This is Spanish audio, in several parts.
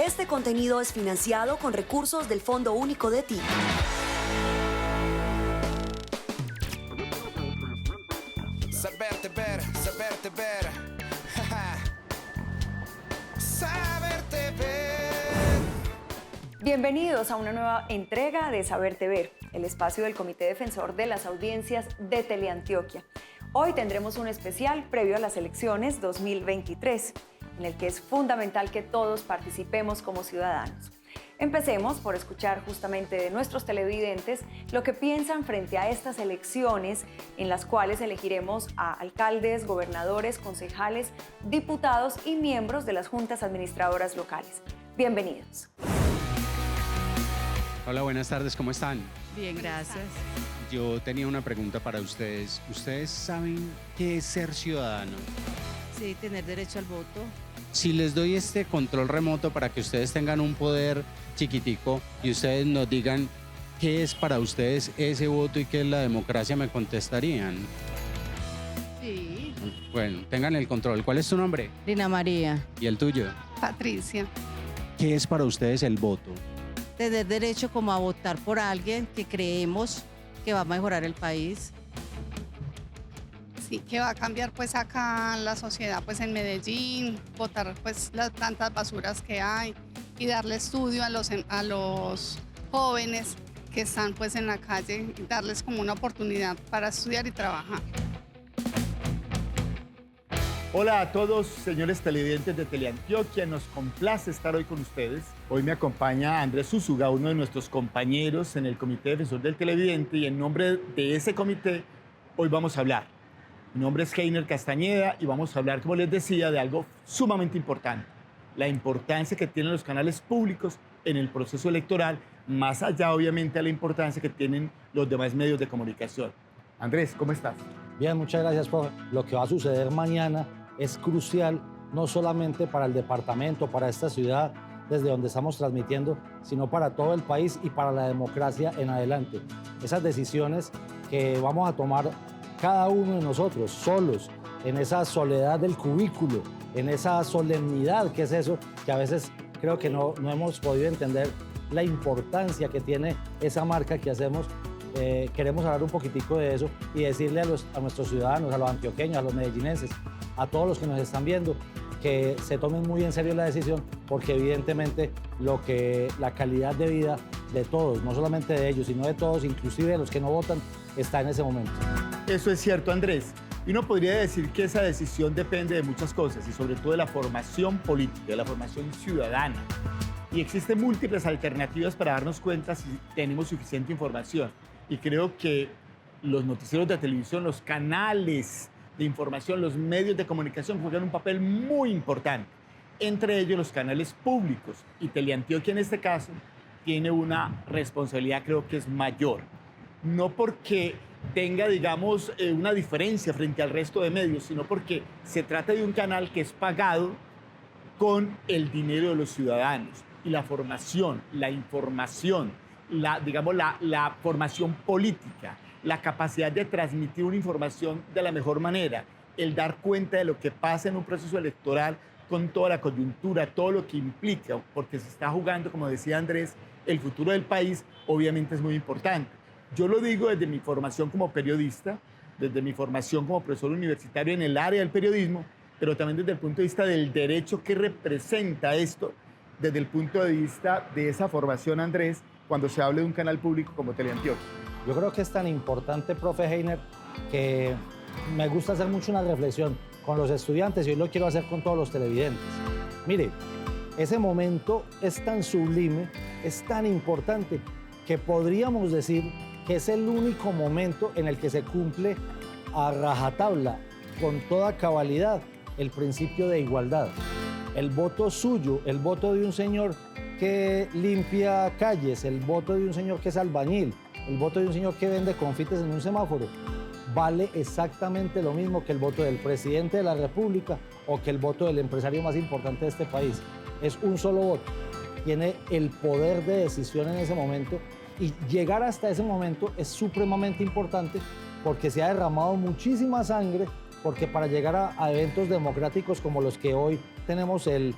Este contenido es financiado con recursos del Fondo Único de Ti. Saberte ver, saberte ver. Saberte ver. Bienvenidos a una nueva entrega de Saberte Ver, el espacio del Comité Defensor de las Audiencias de Teleantioquia. Hoy tendremos un especial previo a las elecciones 2023, en el que es fundamental que todos participemos como ciudadanos. Empecemos por escuchar justamente de nuestros televidentes lo que piensan frente a estas elecciones en las cuales elegiremos a alcaldes, gobernadores, concejales, diputados y miembros de las juntas administradoras locales. Bienvenidos. Hola, buenas tardes, ¿cómo están? Bien, gracias. Yo tenía una pregunta para ustedes. ¿Ustedes saben qué es ser ciudadano? Sí, tener derecho al voto. Si les doy este control remoto para que ustedes tengan un poder chiquitico y ustedes nos digan qué es para ustedes ese voto y qué es la democracia, ¿me contestarían? Sí. Bueno, tengan el control. ¿Cuál es tu nombre? Lina María. ¿Y el tuyo? Patricia. ¿Qué es para ustedes el voto? Tener derecho como a votar por alguien que creemos que va a mejorar el país. Sí, que va a cambiar pues acá la sociedad pues en Medellín, botar pues las tantas basuras que hay y darle estudio a los jóvenes que están pues en la calle y darles como una oportunidad para estudiar y trabajar. Hola a todos, señores televidentes de Teleantioquia, nos complace estar hoy con ustedes. Hoy me acompaña Andrés Zúñiga, uno de nuestros compañeros en el Comité Defensor del Televidente, y en nombre de ese comité hoy vamos a hablar. Mi nombre es Heiner Castañeda y vamos a hablar, como les decía, de algo sumamente importante: la importancia que tienen los canales públicos en el proceso electoral, más allá obviamente de la importancia que tienen los demás medios de comunicación. Andrés, ¿cómo estás? Bien, muchas gracias, profe. Lo que va a suceder mañana es crucial, no solamente para el departamento, para esta ciudad, desde donde estamos transmitiendo, sino para todo el país y para la democracia en adelante. Esas decisiones que vamos a tomar cada uno de nosotros, solos, en esa soledad del cubículo, en esa solemnidad que es eso, que a veces creo que no hemos podido entender la importancia que tiene esa marca que hacemos. Queremos hablar un poquitico de eso y decirle a nuestros ciudadanos, a los antioqueños, a los medellinenses, a todos los que nos están viendo, que se tomen muy en serio la decisión, porque evidentemente la calidad de vida de todos, no solamente de ellos, sino de todos, inclusive de los que no votan, está en ese momento. Eso es cierto, Andrés. Y uno podría decir que esa decisión depende de muchas cosas y sobre todo de la formación política, de la formación ciudadana. Y existen múltiples alternativas para darnos cuenta si tenemos suficiente información. Y creo que los noticieros de televisión, los canales de información, los medios de comunicación juegan un papel muy importante. Entre ellos los canales públicos. Y Teleantioquia en este caso tiene una responsabilidad, creo que es mayor. No porque tenga, digamos, una diferencia frente al resto de medios, sino porque se trata de un canal que es pagado con el dinero de los ciudadanos. Y la formación, la información, la formación política, la capacidad de transmitir una información de la mejor manera, el dar cuenta de lo que pasa en un proceso electoral con toda la coyuntura, todo lo que implica, porque se está jugando, como decía Andrés, el futuro del país, obviamente es muy importante. Yo lo digo desde mi formación como periodista, desde mi formación como profesor universitario en el área del periodismo, pero también desde el punto de vista del derecho que representa esto, desde el punto de vista de esa formación, Andrés, cuando se hable de un canal público como Teleantioquia. Yo creo que es tan importante, profe Heiner, que me gusta hacer mucho una reflexión con los estudiantes y hoy lo quiero hacer con todos los televidentes. Mire, ese momento es tan sublime, es tan importante, que podríamos decir que es el único momento en el que se cumple a rajatabla, con toda cabalidad, el principio de igualdad. El voto suyo, el voto de un señor que limpia calles, el voto de un señor que es albañil, el voto de un señor que vende confites en un semáforo, vale exactamente lo mismo que el voto del presidente de la República o que el voto del empresario más importante de este país. Es un solo voto. Tiene el poder de decisión en ese momento y llegar hasta ese momento es supremamente importante porque se ha derramado muchísima sangre, porque para llegar a eventos democráticos como los que hoy tenemos el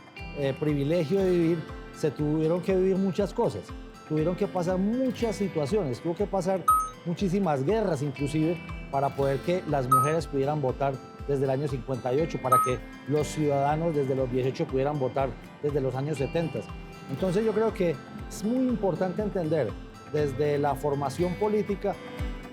privilegio de vivir, se tuvieron que vivir muchas cosas, tuvieron que pasar muchas situaciones, tuvo que pasar muchísimas guerras inclusive para poder que las mujeres pudieran votar desde el año 58, para que los ciudadanos desde los 18 pudieran votar desde los años 70. Entonces yo creo que es muy importante entender desde la formación política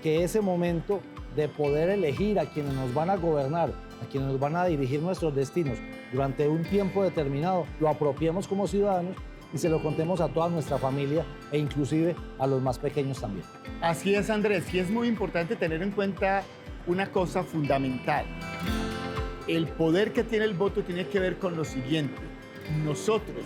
que ese momento de poder elegir a quienes nos van a gobernar, a quienes nos van a dirigir nuestros destinos durante un tiempo determinado, lo apropiemos como ciudadanos y se lo contemos a toda nuestra familia e inclusive a los más pequeños también. Así es, Andrés, y es muy importante tener en cuenta una cosa fundamental. El poder que tiene el voto tiene que ver con lo siguiente. Nosotros,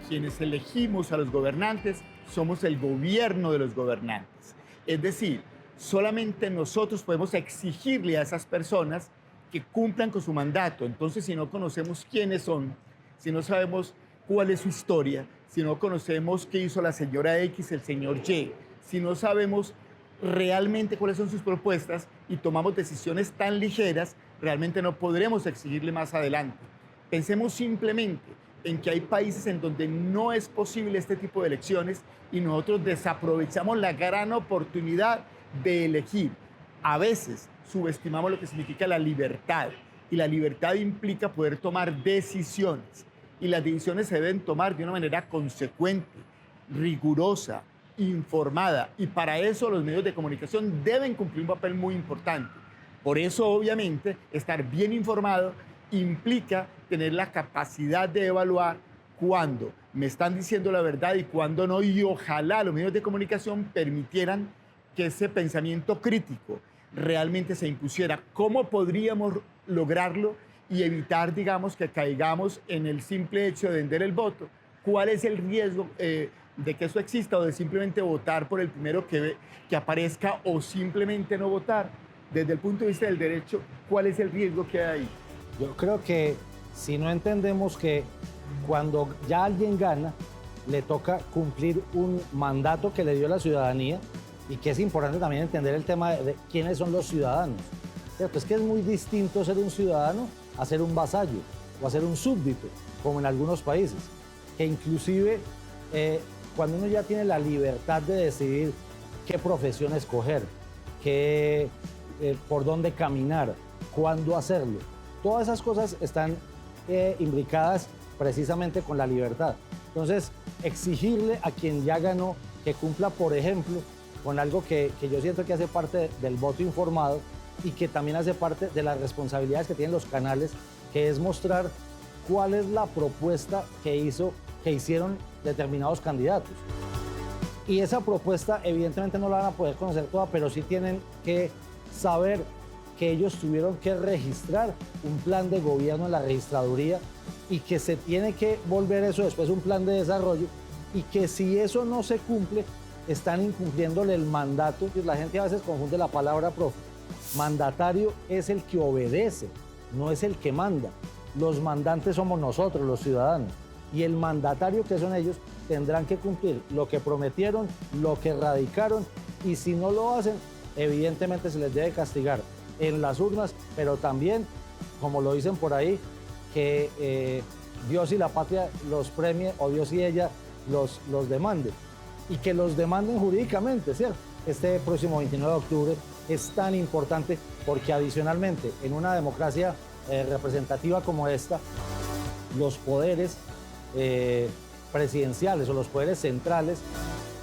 quienes elegimos a los gobernantes, somos el gobierno de los gobernantes. Es decir, solamente nosotros podemos exigirle a esas personas que cumplan con su mandato. Entonces, si no conocemos quiénes son, si no sabemos cuál es su historia, si no conocemos qué hizo la señora X, el señor Y, si no sabemos realmente cuáles son sus propuestas y tomamos decisiones tan ligeras, realmente no podremos exigirle más adelante. Pensemos simplemente en que hay países en donde no es posible este tipo de elecciones y nosotros desaprovechamos la gran oportunidad de elegir. A veces subestimamos lo que significa la libertad, y la libertad implica poder tomar decisiones, y las decisiones se deben tomar de una manera consecuente, rigurosa, informada, y para eso los medios de comunicación deben cumplir un papel muy importante. Por eso, obviamente, estar bien informado implica tener la capacidad de evaluar cuándo me están diciendo la verdad y cuándo no, y ojalá los medios de comunicación permitieran que ese pensamiento crítico realmente se impusiera. ¿Cómo podríamos lograrlo y evitar, digamos, que caigamos en el simple hecho de vender el voto? ¿Cuál es el riesgo de que eso exista, o de simplemente votar por el primero que aparezca, o simplemente no votar? Desde el punto de vista del derecho, ¿cuál es el riesgo que hay ahí? Yo creo que si no entendemos que cuando ya alguien gana, le toca cumplir un mandato que le dio la ciudadanía, y que es importante también entender el tema de quiénes son los ciudadanos. ¿Cierto? Es que es muy distinto ser un ciudadano a ser un vasallo o a ser un súbdito, como en algunos países, que inclusive cuando uno ya tiene la libertad de decidir qué profesión escoger, por dónde caminar, cuándo hacerlo, todas esas cosas están imbricadas precisamente con la libertad. Entonces, exigirle a quien ya ganó que cumpla, por ejemplo, con algo que yo siento que hace parte del voto informado y que también hace parte de las responsabilidades que tienen los canales, que es mostrar cuál es la propuesta que hicieron determinados candidatos. Y esa propuesta evidentemente no la van a poder conocer toda, pero sí tienen que saber que ellos tuvieron que registrar un plan de gobierno en la registraduría, y que se tiene que volver eso después un plan de desarrollo, y que si eso no se cumple, están incumpliéndole el mandato. La gente a veces confunde la palabra, profe. Mandatario es el que obedece, no es el que manda. Los mandantes somos nosotros, los ciudadanos. Y el mandatario, que son ellos, tendrán que cumplir lo que prometieron, lo que radicaron, y si no lo hacen, evidentemente se les debe castigar en las urnas, pero también, como lo dicen por ahí, que Dios y la patria los premie, o Dios y ella los demande, y que los demanden jurídicamente, ¿cierto? Este próximo 29 de octubre es tan importante porque adicionalmente en una democracia representativa como esta, los poderes presidenciales o los poderes centrales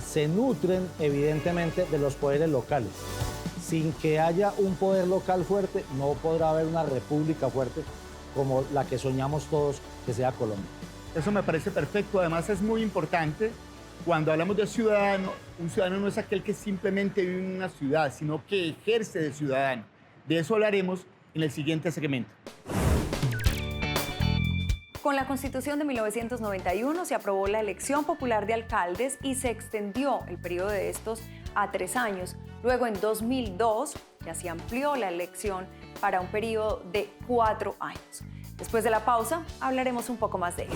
se nutren evidentemente de los poderes locales. Sin que haya un poder local fuerte, no podrá haber una república fuerte como la que soñamos todos que sea Colombia. Eso me parece perfecto. Además, es muy importante cuando hablamos de ciudadano. Un ciudadano no es aquel que simplemente vive en una ciudad, sino que ejerce de ciudadano. De eso hablaremos en el siguiente segmento. Con la Constitución de 1991 se aprobó la elección popular de alcaldes y se extendió el periodo de estos a 3 años. Luego, en 2002, ya se amplió la elección para un periodo de 4 años. Después de la pausa, hablaremos un poco más de eso.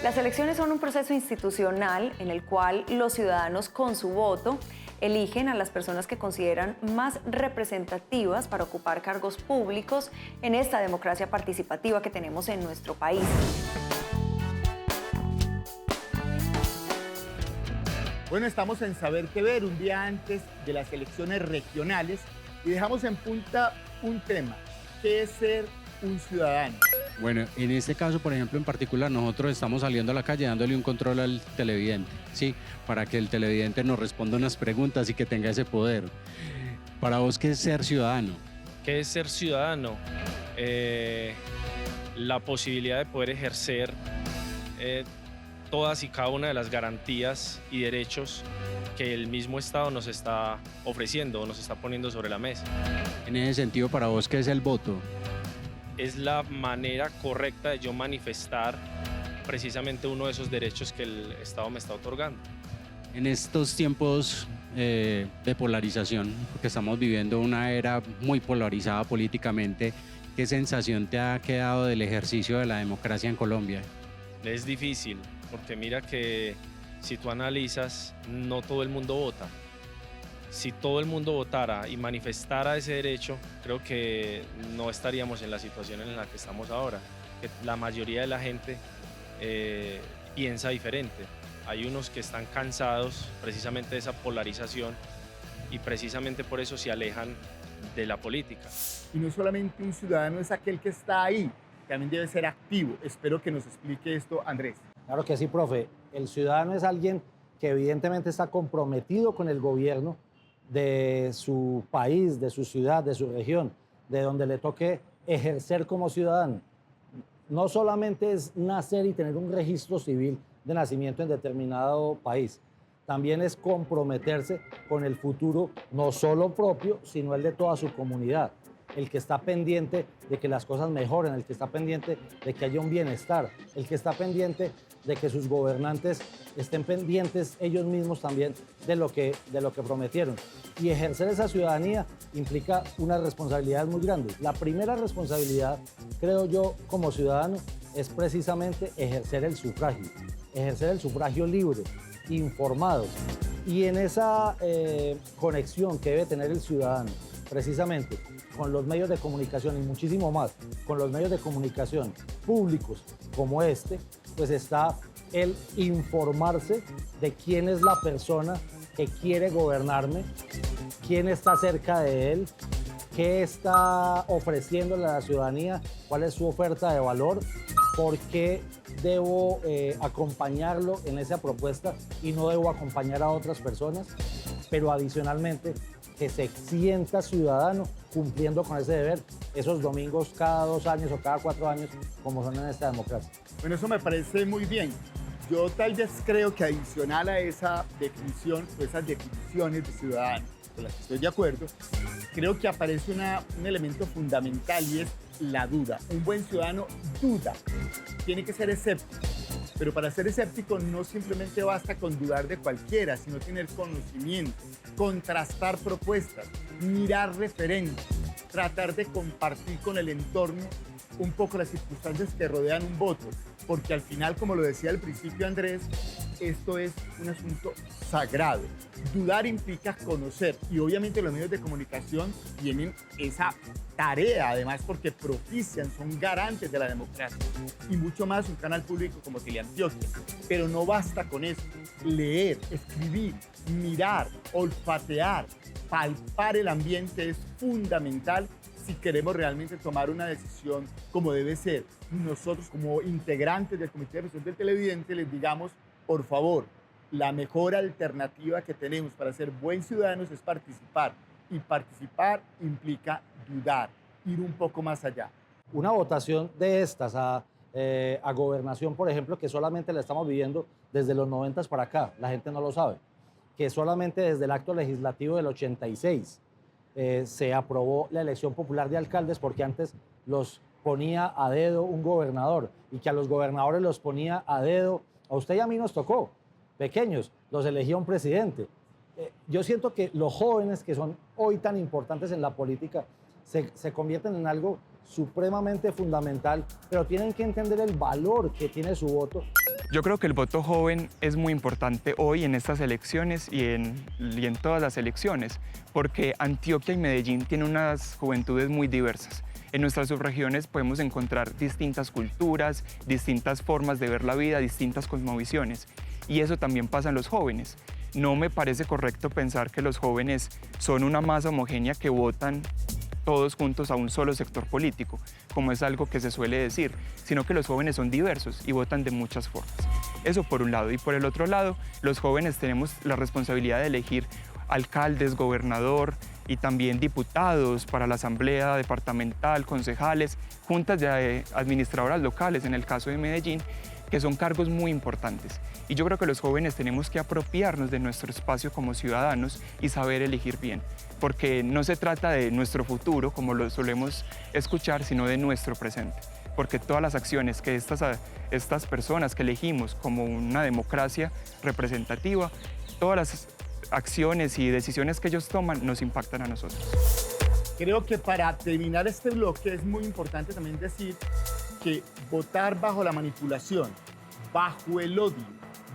Las elecciones son un proceso institucional en el cual los ciudadanos, con su voto, eligen a las personas que consideran más representativas para ocupar cargos públicos en esta democracia participativa que tenemos en nuestro país. Bueno, estamos en Saber qué ver, un día antes de las elecciones regionales, y dejamos en punta un tema: ¿qué es ser un ciudadano? Bueno, en este caso, por ejemplo, en particular, nosotros estamos saliendo a la calle dándole un control al televidente, ¿sí? Para que el televidente nos responda unas preguntas y que tenga ese poder. Para vos, ¿qué es ser ciudadano? ¿Qué es ser ciudadano? La posibilidad de poder ejercer todas y cada una de las garantías y derechos que el mismo Estado nos está ofreciendo o nos está poniendo sobre la mesa. En ese sentido, para vos, ¿qué es el voto? Es la manera correcta de yo manifestar precisamente uno de esos derechos que el Estado me está otorgando. En estos tiempos de polarización, porque estamos viviendo una era muy polarizada políticamente, ¿qué sensación te ha quedado del ejercicio de la democracia en Colombia? Es difícil, porque mira que si tú analizas, no todo el mundo vota. Si todo el mundo votara y manifestara ese derecho, creo que no estaríamos en la situación en la que estamos ahora. Que la mayoría de la gente piensa diferente. Hay unos que están cansados precisamente de esa polarización y precisamente por eso se alejan de la política. Y no solamente un ciudadano es aquel que está ahí, también debe ser activo. Espero que nos explique esto Andrés. Claro que sí, profe. El ciudadano es alguien que evidentemente está comprometido con el gobierno de su país, de su ciudad, de su región, de donde le toque ejercer como ciudadano. No solamente es nacer y tener un registro civil de nacimiento en determinado país, también es comprometerse con el futuro no solo propio, sino el de toda su comunidad. El que está pendiente de que las cosas mejoren, el que está pendiente de que haya un bienestar, el que está pendiente de que sus gobernantes estén pendientes ellos mismos también de lo que prometieron. Y ejercer esa ciudadanía implica una responsabilidad muy grande. La primera responsabilidad, creo yo, como ciudadano, es precisamente ejercer el sufragio libre, informado. Y en esa conexión que debe tener el ciudadano, precisamente con los medios de comunicación y muchísimo más, con los medios de comunicación públicos como este, pues está el informarse de quién es la persona que quiere gobernarme, quién está cerca de él, qué está ofreciéndole a la ciudadanía, cuál es su oferta de valor, por qué debo acompañarlo en esa propuesta y no debo acompañar a otras personas, pero adicionalmente que se sienta ciudadano cumpliendo con ese deber esos domingos cada 2 años o cada 4 años como son en esta democracia. Bueno, eso me parece muy bien. Yo tal vez creo que adicional a esa definición o esas definiciones de ciudadano, con las que estoy de acuerdo, creo que aparece un elemento fundamental y es la duda. Un buen ciudadano duda, tiene que ser escéptico. Pero para ser escéptico no simplemente basta con dudar de cualquiera, sino tener conocimiento, contrastar propuestas, mirar referentes, tratar de compartir con el entorno un poco las circunstancias que rodean un voto, porque al final, como lo decía al principio Andrés, esto es un asunto sagrado. Dudar implica conocer y obviamente los medios de comunicación tienen esa tarea, además porque propician, son garantes de la democracia y mucho más un canal público como Teleantioquia. Pero no basta con eso. Leer, escribir, mirar, olfatear, palpar el ambiente es fundamental si queremos realmente tomar una decisión como debe ser. Nosotros como integrantes del Comité de Defensor del Televidente les digamos, por favor, la mejor alternativa que tenemos para ser buen ciudadanos es participar. Y participar implica dudar, ir un poco más allá. Una votación de estas a gobernación, por ejemplo, que solamente la estamos viviendo desde los 90 para acá, la gente no lo sabe, que solamente desde el acto legislativo del 86 se aprobó la elección popular de alcaldes, porque antes los ponía a dedo un gobernador y que a los gobernadores los ponía a dedo. A usted y a mí nos tocó, pequeños, los elegía un presidente. Yo siento que los jóvenes que son hoy tan importantes en la política se convierten en algo supremamente fundamental, pero tienen que entender el valor que tiene su voto Yo creo que el voto joven es muy importante hoy en estas elecciones y en todas las elecciones, porque Antioquia y Medellín tienen unas juventudes muy diversas. En nuestras subregiones podemos encontrar distintas culturas, distintas formas de ver la vida, distintas cosmovisiones, y eso también pasa en los jóvenes. No me parece correcto pensar que los jóvenes son una masa homogénea que votan todos juntos a un solo sector político, como es algo que se suele decir, sino que los jóvenes son diversos y votan de muchas formas. Eso por un lado. Y por el otro lado, los jóvenes tenemos la responsabilidad de elegir alcaldes, gobernador y también diputados para la asamblea departamental, concejales, juntas de administradoras locales, en el caso de Medellín, que son cargos muy importantes. Y yo creo que los jóvenes tenemos que apropiarnos de nuestro espacio como ciudadanos y saber elegir bien, porque no se trata de nuestro futuro, como lo solemos escuchar, sino de nuestro presente. Porque todas las acciones que estas personas que elegimos como una democracia representativa, todas las acciones y decisiones que ellos toman nos impactan a nosotros. Creo que para terminar este bloque es muy importante también decir que votar bajo la manipulación, bajo el odio,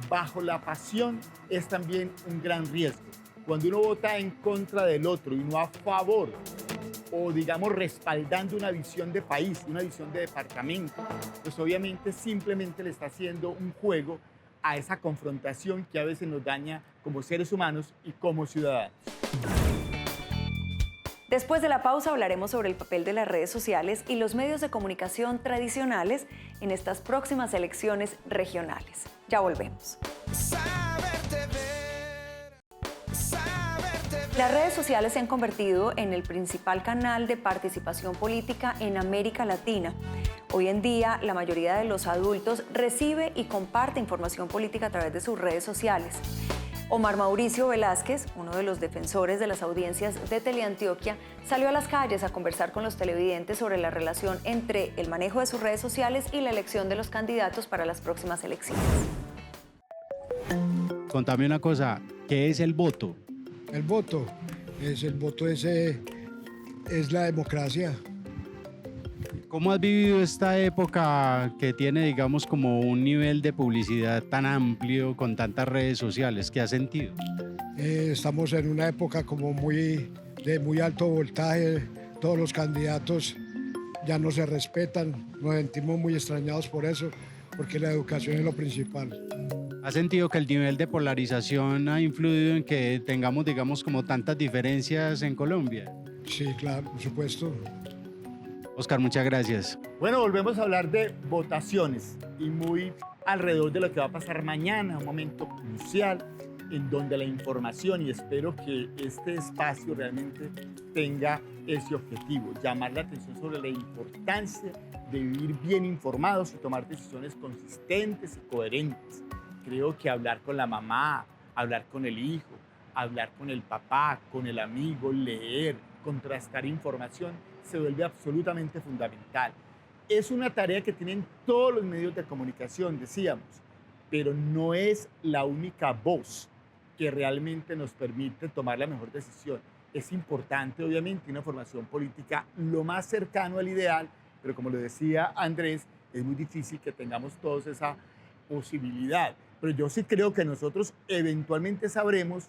bajo la pasión es también un gran riesgo. Cuando uno vota en contra del otro y no a favor, o digamos respaldando una visión de país, una visión de departamento, pues obviamente simplemente le está haciendo un juego a esa confrontación que a veces nos daña como seres humanos y como ciudadanos. Después de la pausa hablaremos sobre el papel de las redes sociales y los medios de comunicación tradicionales en estas próximas elecciones regionales. Ya volvemos. Las redes sociales se han convertido en el principal canal de participación política en América Latina. Hoy en día, la mayoría de los adultos recibe y comparte información política a través de sus redes sociales. Omar Mauricio Velázquez, uno de los defensores de las audiencias de Teleantioquia, salió a las calles a conversar con los televidentes sobre la relación entre el manejo de sus redes sociales y la elección de los candidatos para las próximas elecciones. Contame una cosa, ¿qué es el voto? El voto es la democracia. ¿Cómo has vivido esta época que tiene, digamos, como un nivel de publicidad tan amplio con tantas redes sociales? ¿Qué has sentido? Estamos en una época como de muy alto voltaje. Todos los candidatos ya no se respetan. Nos sentimos muy extrañados por eso, porque la educación es lo principal. ¿Has sentido que el nivel de polarización ha influido en que tengamos, digamos, como tantas diferencias en Colombia? Sí, claro, por supuesto. Oscar, muchas gracias. Bueno, volvemos a hablar de votaciones y muy alrededor de lo que va a pasar mañana, un momento crucial en donde la información, y espero que este espacio realmente tenga ese objetivo, llamar la atención sobre la importancia de vivir bien informados y tomar decisiones consistentes y coherentes. Creo que hablar con la mamá, hablar con el hijo, hablar con el papá, con el amigo, leer, contrastar información, se vuelve absolutamente fundamental. Es una tarea que tienen todos los medios de comunicación, decíamos, pero no es la única voz que realmente nos permite tomar la mejor decisión. Es importante, obviamente, una formación política lo más cercano al ideal, pero como lo decía Andrés, es muy difícil que tengamos todos esa posibilidad. Pero yo sí creo que nosotros eventualmente sabremos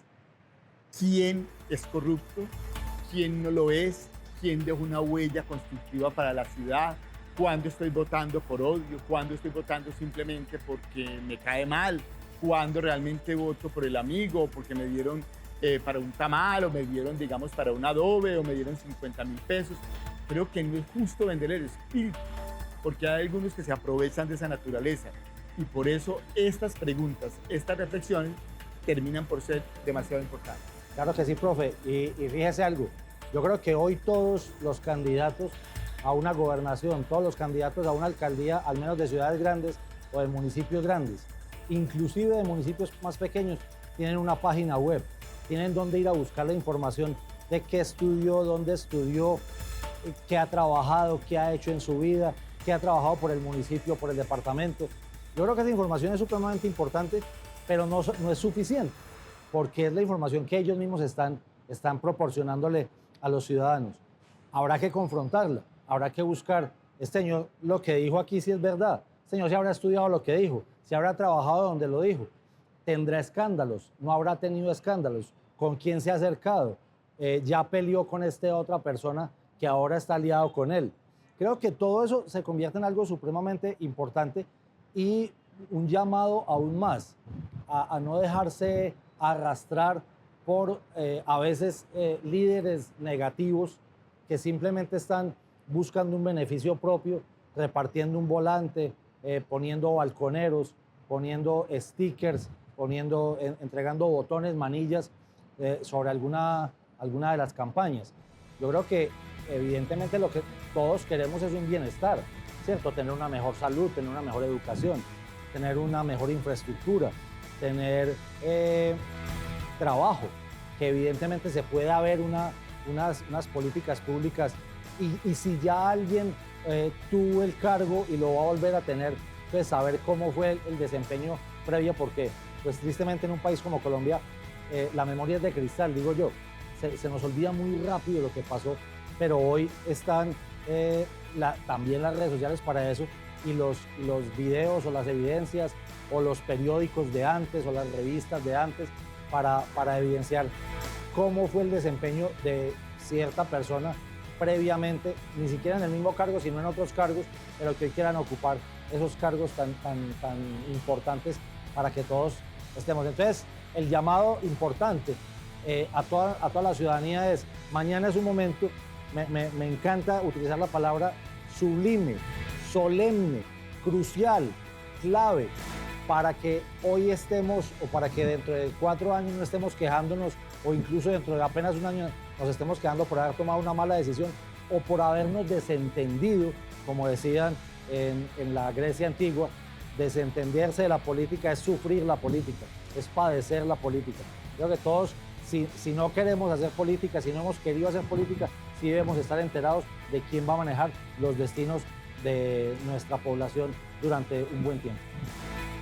quién es corrupto, quién no lo es, quién dejó una huella constructiva para la ciudad, cuándo estoy votando por odio, cuándo estoy votando simplemente porque me cae mal, cuándo realmente voto por el amigo, porque me dieron para un tamal, o me dieron, digamos, para un adobe, o me dieron 50.000 pesos. Creo que no es justo vender el espíritu, porque hay algunos que se aprovechan de esa naturaleza. Y por eso estas preguntas, estas reflexiones, terminan por ser demasiado importantes. Claro que sí, profe. Y fíjese algo, yo creo que hoy todos los candidatos a una gobernación, todos los candidatos a una alcaldía, al menos de ciudades grandes o de municipios grandes, inclusive de municipios más pequeños, tienen una página web, tienen donde ir a buscar la información de qué estudió, dónde estudió, qué ha trabajado, qué ha hecho en su vida, qué ha trabajado por el municipio, por el departamento. Yo creo que esa información es supremamente importante, pero no es suficiente, porque es la información que ellos mismos están proporcionándole a los ciudadanos. Habrá que confrontarla, habrá que buscar. Este señor lo que dijo aquí sí es verdad. señor se habrá estudiado lo que dijo, se habrá trabajado donde lo dijo, tendrá escándalos, no habrá tenido escándalos, con quién se ha acercado, ya peleó con otra persona que ahora está aliado con él. Creo que todo eso se convierte en algo supremamente importante y un llamado aún más a no dejarse arrastrar por a veces líderes negativos que simplemente están buscando un beneficio propio, repartiendo un volante, poniendo balconeros, poniendo stickers, entregando botones, manillas sobre alguna de las campañas. Yo creo que evidentemente lo que todos queremos es un bienestar, ¿cierto? Tener una mejor salud, tener una mejor educación, tener una mejor infraestructura, tener trabajo, que evidentemente se pueda haber unas políticas públicas y si ya alguien tuvo el cargo y lo va a volver a tener, pues saber cómo fue el desempeño previo, porque pues tristemente en un país como Colombia la memoria es de cristal, digo yo, se nos olvida muy rápido lo que pasó, pero hoy están también las redes sociales para eso y los videos o las evidencias o los periódicos de antes o las revistas de antes para evidenciar cómo fue el desempeño de cierta persona previamente, ni siquiera en el mismo cargo, sino en otros cargos, pero que hoy quieran ocupar esos cargos tan importantes para que todos estemos. Entonces, el llamado importante a toda la ciudadanía es, mañana es un momento, me encanta utilizar la palabra sublime, solemne, crucial, clave, para que hoy estemos, o para que dentro de 4 años no estemos quejándonos, o incluso dentro de apenas un año nos estemos quejando por haber tomado una mala decisión o por habernos desentendido, como decían en la Grecia antigua, desentenderse de la política es sufrir la política, es padecer la política. Creo que todos, si no queremos hacer política, si no hemos querido hacer política, sí debemos estar enterados de quién va a manejar los destinos de nuestra población durante un buen tiempo.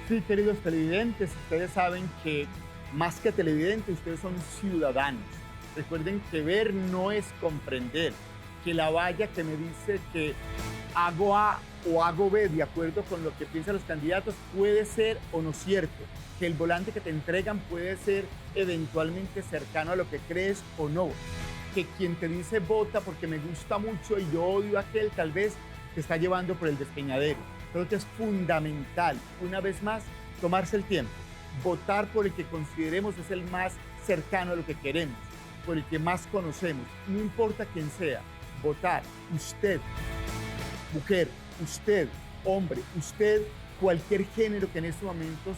Sí, queridos televidentes, ustedes saben que más que televidentes, ustedes son ciudadanos. Recuerden que ver no es comprender, que la valla que me dice que hago A o hago B de acuerdo con lo que piensan los candidatos puede ser o no cierto, que el volante que te entregan puede ser eventualmente cercano a lo que crees o no, que quien te dice vota porque me gusta mucho y yo odio a aquel, tal vez te está llevando por el despeñadero. Creo que es fundamental, una vez más, tomarse el tiempo, votar por el que consideremos es el más cercano a lo que queremos, por el que más conocemos, no importa quién sea, votar, usted, mujer, usted, hombre, usted, cualquier género que en estos momentos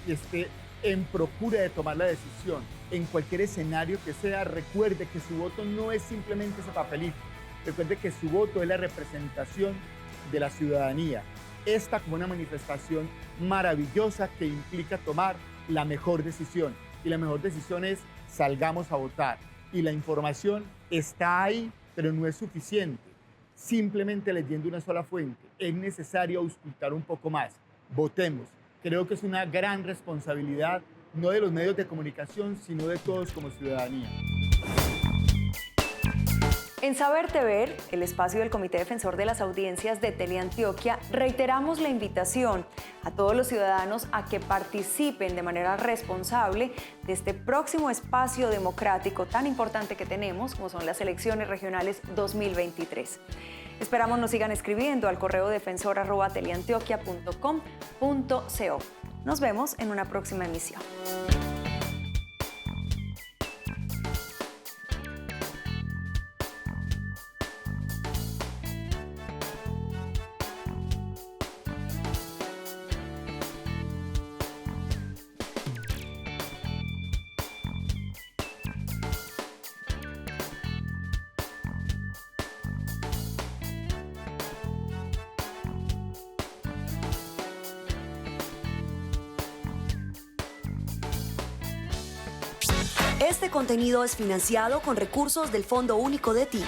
esté en procura de tomar la decisión, en cualquier escenario que sea, recuerde que su voto no es simplemente ese papelito, recuerde que su voto es la representación de la ciudadanía, esta como una manifestación maravillosa que implica tomar la mejor decisión, y la mejor decisión es salgamos a votar, y la información está ahí, pero no es suficiente. Simplemente leyendo una sola fuente, es necesario auscultar un poco más. Votemos. Creo que es una gran responsabilidad, no de los medios de comunicación, sino de todos como ciudadanía. En Saberte Ver, el espacio del Comité Defensor de las Audiencias de Teleantioquia, reiteramos la invitación a todos los ciudadanos a que participen de manera responsable de este próximo espacio democrático tan importante que tenemos, como son las elecciones regionales 2023. Esperamos nos sigan escribiendo al correo defensor@teleantioquia.com.co. Nos vemos en una próxima emisión. Este contenido es financiado con recursos del Fondo Único de TIC.